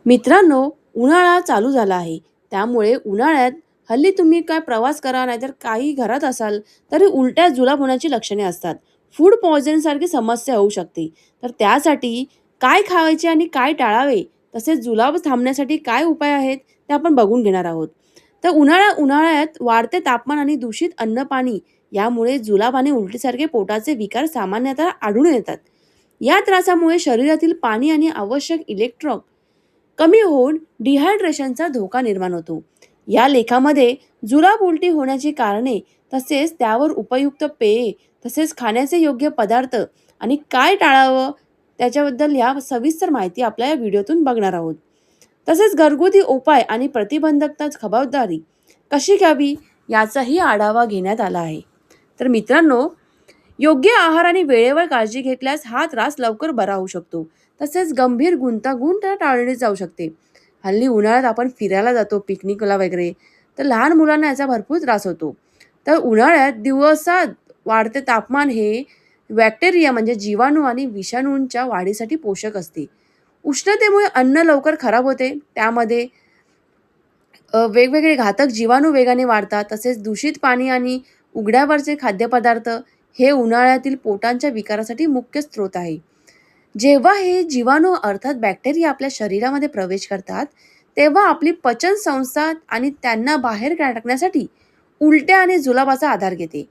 मित्रांनो, उन्हाळा चालू झाला आहे. त्यामुळे उन्हाळ्यात हल्ली तुम्ही काय प्रवास करा नाहीतर काही घरात असाल, तरी उलट्या जुलाब होण्याची लक्षणे असतात. फूड पॉयझनिंग सारखी समस्या होऊ शकते. तर त्यासाठी काय खावायचे आणि काय टाळावे, तसेच जुलाब थांबण्यासाठी काय उपाय आहेत, ते आपण बघून घेणार आहोत. तर उन्हाळ्यात वाढते तापमान आणि दूषित अन्न पाणी यामुळे जुलाब आणि उलटीसारखे पोटाचे विकार सामान्यतः आढळून येतात. या त्रासामुळे शरीरातील पाणी आणि आवश्यक इलेक्ट्रॉन कमी होऊन डिहायड्रेशनचा धोका निर्माण होतो. या लेखामध्ये जुलाब उलटी होण्याची कारणे, तसेच त्यावर उपयुक्त पेये, तसेच खाण्याचे योग्य पदार्थ आणि काय टाळावं त्याच्याबद्दल या सविस्तर माहिती आपल्या या व्हिडिओतून बघणार आहोत. तसेच घरगुती उपाय आणि प्रतिबंधकता खबरदारी कशी घ्यावी याचाही आढावा घेण्यात आला आहे. तर मित्रांनो, योग्य आहार आणि वेळेवर काळजी घेतल्यास हा त्रास लवकर बरा होऊ शकतो. तसेच गंभीर गुंतागुंत टाळली जाऊ शकते. हल्ली उन्हाळ्यात आपण फिरायला जातो पिकनिकला वगैरे, तर लहान मुलांना याचा भरपूर त्रास होतो. तर उन्हाळ्यात दिवसात वाढते तापमान हे बॅक्टेरिया म्हणजे जीवाणू आणि विषाणूंच्या वाढीसाठी पोषक असते. उष्णतेमुळे अन्न लवकर खराब होते. त्यामध्ये वेगवेगळे घातक जीवाणू वेगाने वाढतात. तसेच दूषित पाणी आणि उघड्यावरचे खाद्यपदार्थ हे उन्हाळ्यातील पोटांच्या विकारासाठी मुख्य स्रोत आहे. जेव्हा हे जीवाणू अर्थात बॅक्टेरिया आपल्या शरीरामध्ये प्रवेश करतात, तेव्हा आपली पचन संस्था आणि त्यांना बाहेर टाकण्यासाठी उलट्या आणि जुलाबाचा आधार घेते.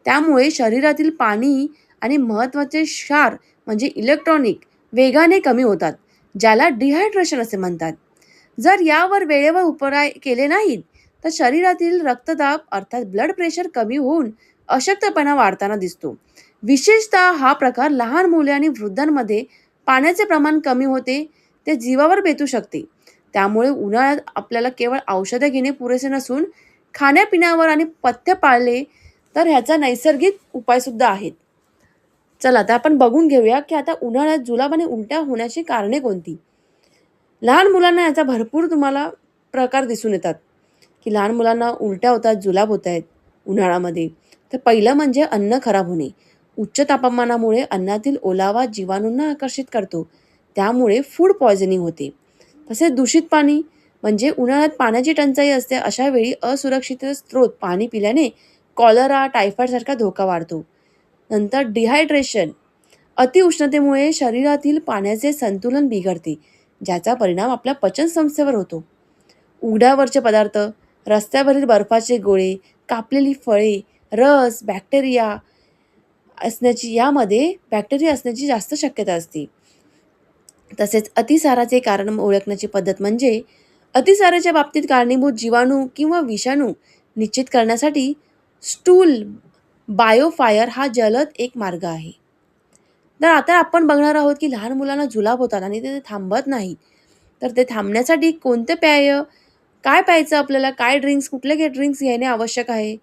त्यामुळे शरीरातील पाणी आणि महत्त्वाचे क्षार म्हणजे इलेक्ट्रॉनिक वेगाने कमी होतात, ज्याला डिहायड्रेशन असे म्हणतात. जर यावर वेळेवर उपाय केले नाहीत, तर शरीरातील रक्तदाब अर्थात ब्लड प्रेशर कमी होऊन अशक्तपणा वाढताना दिसतो. विशेषतः हा प्रकार लहान मुले आणि वृद्धांमध्ये पाण्याचे प्रमाण कमी होते, ते जीवावर बेतू शकते. त्यामुळे उन्हाळ्यात आपल्याला केवळ औषधे घेणे पुरेसे नसून खाण्यापिण्यावर आणि पथ्य पाळले तर ह्याचा नैसर्गिक उपाय सुद्धा आहेत. चला आता आपण बघून घेऊया की आता उन्हाळ्यात जुलाब आणि उलट्या होण्याची कारणे कोणती. लहान मुलांना याचा भरपूर तुम्हाला प्रकार दिसून येतात, की लहान मुलांना उलट्या होतात, जुलाब होत आहेत उन्हाळ्यामध्ये. तर पहिलं म्हणजे अन्न खराब होणे. उच्च तापमानामुळे अन्नातील ओलावा जीवाणूंना आकर्षित करतो. त्यामुळे फूड पॉयझनिंग होते. तसेच दूषित पाणी म्हणजे उन्हाळ्यात पाण्याची टंचाई असते. अशा वेळी असुरक्षित स्रोत पाणी पिल्याने कॉलरा, टायफॉइडसारखा धोका वाढतो. नंतर डिहायड्रेशन, अतिउष्णतेमुळे शरीरातील पाण्याचे संतुलन बिघडते, ज्याचा परिणाम आपल्या पचनसंस्थेवर होतो. उघड्यावरचे पदार्थ, रस्त्यावरील बर्फाचे गोळे, कापलेली फळे, रस, बॅक्टेरिया असण्याची जास्त शक्यता असते. तसेच अतिसाराचे कारण ओळखण्याची पद्धत म्हणजे अतिसाराच्या बाबतीत कारणीभूत जीवाणू किंवा विषाणू निश्चित करण्यासाठी स्टूल बायोफायर हा जलद एक मार्ग आहे. तर आता आपण बघणार आहोत की लहान मुलांना जुलाब होतात आणि ते थांबत नाही. तर ते थांबण्यासाठी कोणते पेय, काय प्यायचं आपल्याला, काय ड्रिंक्स, कुठले ड्रिंक्स घेणे आवश्यक आहे.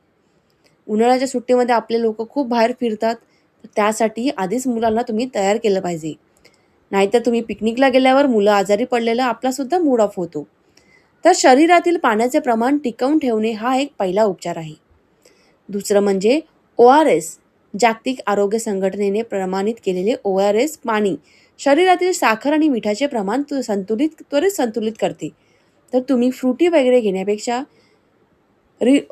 उन्हाळ्याच्या सुट्टीमध्ये आपले लोक खूप बाहेर फिरतात. तर त्यासाठी आधीच मुलांना तुम्ही तयार केलं पाहिजे. नाहीतर तुम्ही पिकनिकला गेल्यावर मुलं आजारी पडलेला आपला सुद्धा मूड ऑफ होतो. तर शरीरातील पाण्याचे प्रमाण टिकवून ठेवणे हा एक पहिला उपचार आहे. दुसरं म्हणजे ORS. जागतिक आरोग्य संघटनेने प्रमाणित केलेले ORS पाणी शरीरातील साखर आणि मिठाचे प्रमाण त्वरित संतुलित करते. तर तुम्ही फ्रुटी वगैरे घेण्यापेक्षा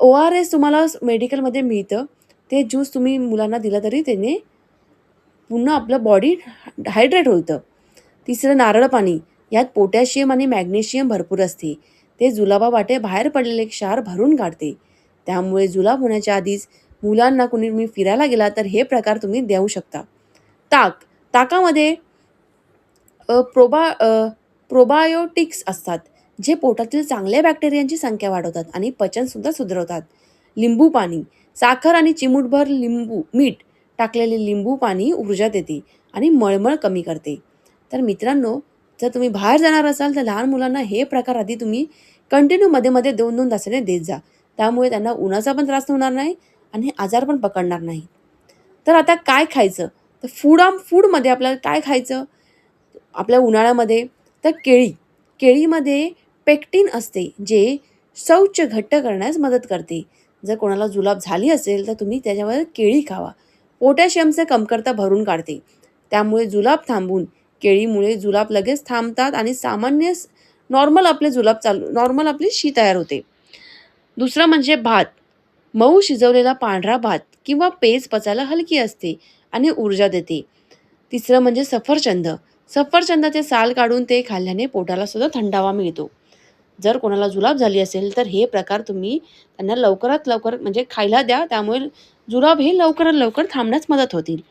ORS तुम्हाला मेडिकलमध्ये मिळतं. ते ज्यूस तुम्ही मुलांना दिलं तरी त्याने पुन्हा आपलं बॉडी हायड्रेट होतं. तिसरं नारळ पाणी. यात पोटॅशियम आणि मॅग्नेशियम भरपूर असते. ते जुलाबावाटे बाहेर पडलेले क्षार भरून काढते. त्यामुळे जुलाब होण्याच्या आधीच मुलांना कुणी तुम्ही फिरायला गेला तर हे प्रकार तुम्ही देऊ शकता. ताक. ताकामध्ये प्रोबायोटिक्स असतात, जे पोटातील चांगल्या बॅक्टेरियांची संख्या वाढवतात आणि पचनसुद्धा सुधारवतात. लिंबू पाणी. साखर आणि चिमूटभर मीठ टाकलेले लिंबू पाणी ऊर्जा देते आणि मळमळ कमी करते. तर मित्रांनो, जर तुम्ही बाहेर जाणार असाल तर लहान मुलांना हे प्रकार आधी तुम्ही कंटिन्यू मध्ये-मध्ये 2-2 तासाने देत जा. त्यामुळे त्यांना उन्हाचा पण त्रास होणार नाही आणि आजार पण पकडणार नाही. तर आता काय खायचं? तर फूडमध्ये आपल्याला काय खायचं? आपल्या उन्हाळ्यामध्ये तर केळी. केळीमध्ये पेक्टिन असते, जे शौच घट्ट करण्यास मदत करते. जर कोणाला जुलाब झाली असेल तर तुम्ही त्याच्यावर केळी खावा. पोटॅशियमचे कमतरता भरून काढते. त्यामुळे जुलाब थांबून केळीमुळे जुलाब लगेच थांबतात आणि सामान्य नॉर्मल आपली शी तयार होते. दुसरं म्हणजे भात. मऊ शिजवलेला पांढरा भात किंवा पेज पचायला हलकी असते आणि ऊर्जा देते. तिसरं म्हणजे सफरचंद. सफरचंदाचे साल काढून ते खाल्ल्याने पोटाला सुद्धा थंडावा मिळतो. जर कोणाला जुलाब झाली असेल तर हे प्रकार तुम्ही त्यांना लवकरात लवकर म्हणजे खायला द्या. त्यामुळे जुलाब हे लवकरात लवकर थांबण्यास मदत होतील.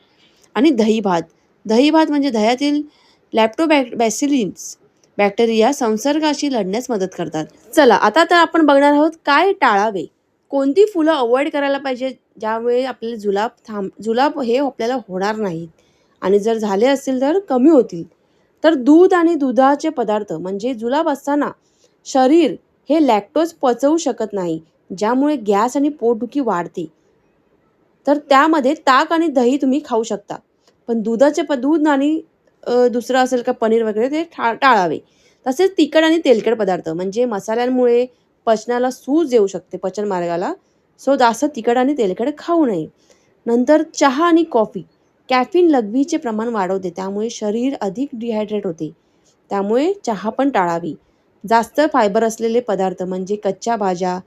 आणि दही भात. दही भात म्हणजे दह्यातील लॅक्टोबॅसिलिन्स बॅक्टेरिया संसर्गाशी लढण्यास मदत करतात. चला आता तर आपण बघणार आहोत काय टाळावे. कोणती फुलं अवॉइड करायला पाहिजे ज्यामुळे आपल्याला जुलाब हे आपल्याला होणार नाहीत आणि जर झाले असतील तर कमी होतील. तर दूध आणि दुधाचे पदार्थ म्हणजे जुलाब असताना शरीर हे लॅक्टोज पचवू शकत नाही, ज्यामुळे गॅस आणि पोटदुखी वाढते. तर त्यामध्ये ताक आणि दही तुम्ही खाऊ शकता. पण दूध आणि दुसरं असेल का पनीर वगैरे ते टाळावे. तसेच तिखट आणि तेलकट पदार्थ म्हणजे मसाल्यांमुळे पचनाला सूज येऊ शकते पचन मार्गाला. सो जास्त तिखट आणि तेलकट खाऊ नये. नंतर चहा आणि कॉफी. कॅफीन लघवीचे प्रमाण वाढवते, त्यामुळे शरीर अधिक डिहायड्रेट होते. त्यामुळे चहा पण टाळावी. जास्त फायबर असलेले पदार्थ म्हणजे कच्च्या भाज्या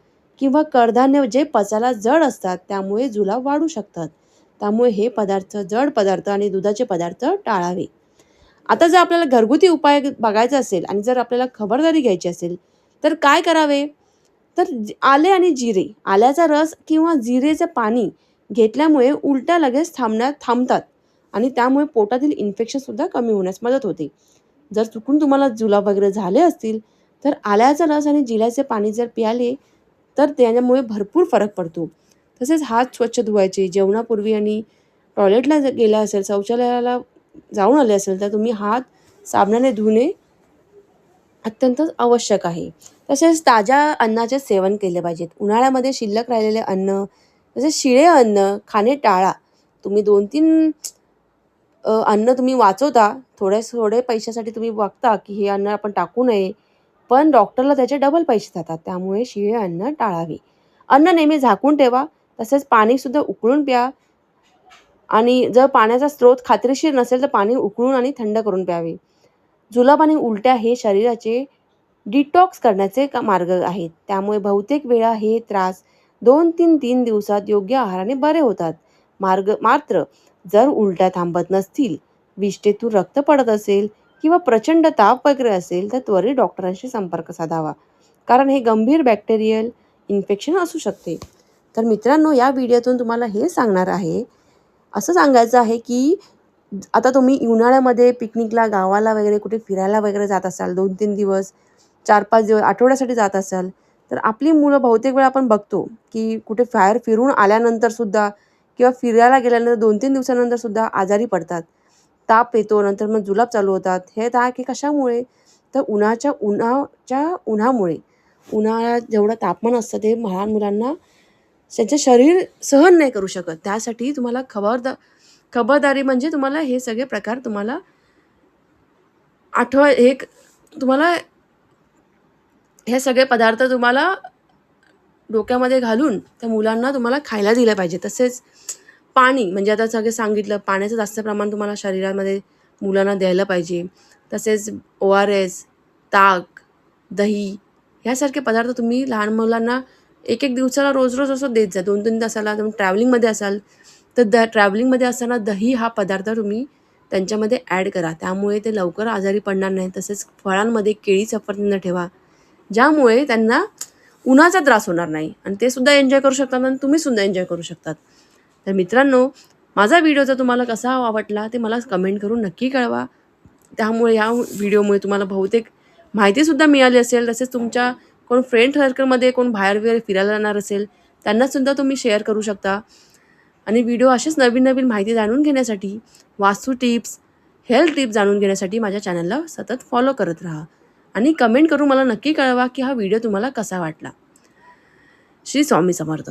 किंवा कडधान्य जे पचायला जड असतात त्यामुळे जुलाब वाढू शकतात. त्यामुळे हे जड पदार्थ आणि दुधाचे पदार्थ टाळावे. आता जर आपल्याला घरगुती उपाय बघायचा असेल आणि जर आपल्याला खबरदारी घ्यायची असेल तर काय करावे? तर आले आणि जिरे, आल्याचा रस किंवा जिरेचं पाणी घेतल्यामुळे उलट्या लगेच थांबतात आणि त्यामुळे पोटातील इन्फेक्शनसुद्धा कमी होण्यास मदत होते. जर चुकून तुम्हाला जुलाब वगैरे झाले असतील तर आल्याचा रस आणि जिऱ्याचे पाणी जर प्याले तर त्याच्यामुळे भरपूर फरक पडतो. तसेच हात स्वच्छ धुवायचे. जेवणापूर्वी आणि टॉयलेटला जर गेला असेल, शौचालयाला जाऊन आले असेल तर तुम्ही हात साबणाने धुणे अत्यंत आवश्यक आहे. तसेच ताज्या अन्नाचे सेवन केले पाहिजेत. उन्हाळ्यामध्ये शिल्लक राहिलेले अन्न, तसेच शिळे अन्न खाणे टाळा. तुम्ही 2-3 अन्न तुम्ही वाचवता. थोडे पैशासाठी तुम्ही बघता, की हे अन्न आपण टाकू नये. पण डॉक्टरला त्याचे डबल पैसे जातात. त्यामुळे शिळे अन्न टाळावे. अन्न नेहमी झाकून ठेवा. तसेच पाणीसुद्धा उकळून प्या आणि जर पाण्याचा स्रोत खात्रीशीर नसेल तर पाणी उकळून आणि थंड करून प्यावे. जुलाब आणि उलट्या हे शरीराचे डिटॉक्स करण्याचे मार्ग आहेत. त्यामुळे बहुतेक वेळा हे त्रास 2-3 दिवसात योग्य आहाराने बरे होतात. मात्र जर उलट्या थांबत नसतील, विष्ठेतून रक्त पडत असेल किंवा प्रचंड ताप वगैरे असेल तर त्वरित डॉक्टरांशी संपर्क साधावा. कारण हे गंभीर बॅक्टेरियल इन्फेक्शन असू शकते. तर मित्रांनो, या व्हिडिओतून तुम्हाला हे सांगणार आहे, असं सांगायचं आहे की आता तुम्ही उन्हाळ्यामध्ये पिकनिकला, गावाला वगैरे कुठे फिरायला वगैरे जात असाल, 2-3 दिवस, 4-5 दिवस, आठवड्यासाठी जात असाल, तर आपली मुलं बहुतेक वेळा आपण बघतो, की कुठे बाहेर फिरून आल्यानंतर सुद्धा किंवा फिरायला गेल्यानंतर 2-3 दिवसानंतर सुद्धा आजारी पडतात. ताप येतो, नंतर मग जुलाब चालू होतात. हे कशामुळे? तर उन्हामुळे. उन्हाळ्यात जेवढं तापमान असतं ते लहान मुलांना त्यांचे शरीर सहन नाही करू शकत. त्यासाठी तुम्हाला खबरदारी म्हणजे तुम्हाला हे सगळे प्रकार तुम्हाला तुम्हाला हे सगळे पदार्थ तुम्हाला डोक्यामध्ये घालून त्या मुलांना तुम्हाला खायला दिलं पाहिजे. तसेच पाणी म्हणजे आता सगळे सांगितलं, पाण्याचं जास्त प्रमाण तुम्हाला शरीरामध्ये मुलांना द्यायला पाहिजे. तसेच ORS, ताक, दही ह्यासारखे पदार्थ तुम्ही लहान मुलांना 1-1 दिवसाला रोज असं देत जा. 2-3 तासाला तुम्ही ट्रॅव्हलिंगमध्ये असाल तर ट्रॅव्हलिंगमध्ये असताना दही हा पदार्थ तुम्ही त्यांच्यामध्ये ॲड करा. त्यामुळे ते लवकर आजारी पडणार नाही. तसेच फळांमध्ये केळी, सफरचंद ठेवा, ज्यामुळे त्यांना उन्हाचा त्रास होणार नाही आणि ते सुद्धा एन्जॉय करू शकतात आणि तुम्ही सुद्धा एन्जॉय करू शकतात. तर मित्रांनो, माझा व्हिडिओ जर तुम्हाला कसा आवडला ते मला कमेंट करून नक्की कळवा. त्यामुळे या व्हिडिओमुळे तुम्हाला बहुतेक माहितीसुद्धा मिळाली असेल. तसेच तुमच्या कोण फ्रेंड सर्कलमध्ये कोण बाहेर वगैरे फिरायला जाणार असेल त्यांनासुद्धा तुम्ही शेअर करू शकता. आणि व्हिडिओ असेच नवीन माहिती जाणून घेण्यासाठी, वास्तू टिप्स, हेल्थ टिप्स जाणून घेण्यासाठी माझ्या चॅनलला सतत फॉलो करत राहा आणि कमेंट करून मला नक्की कळवा की हा व्हिडिओ तुम्हाला कसा वाटला. श्री स्वामी समर्थ.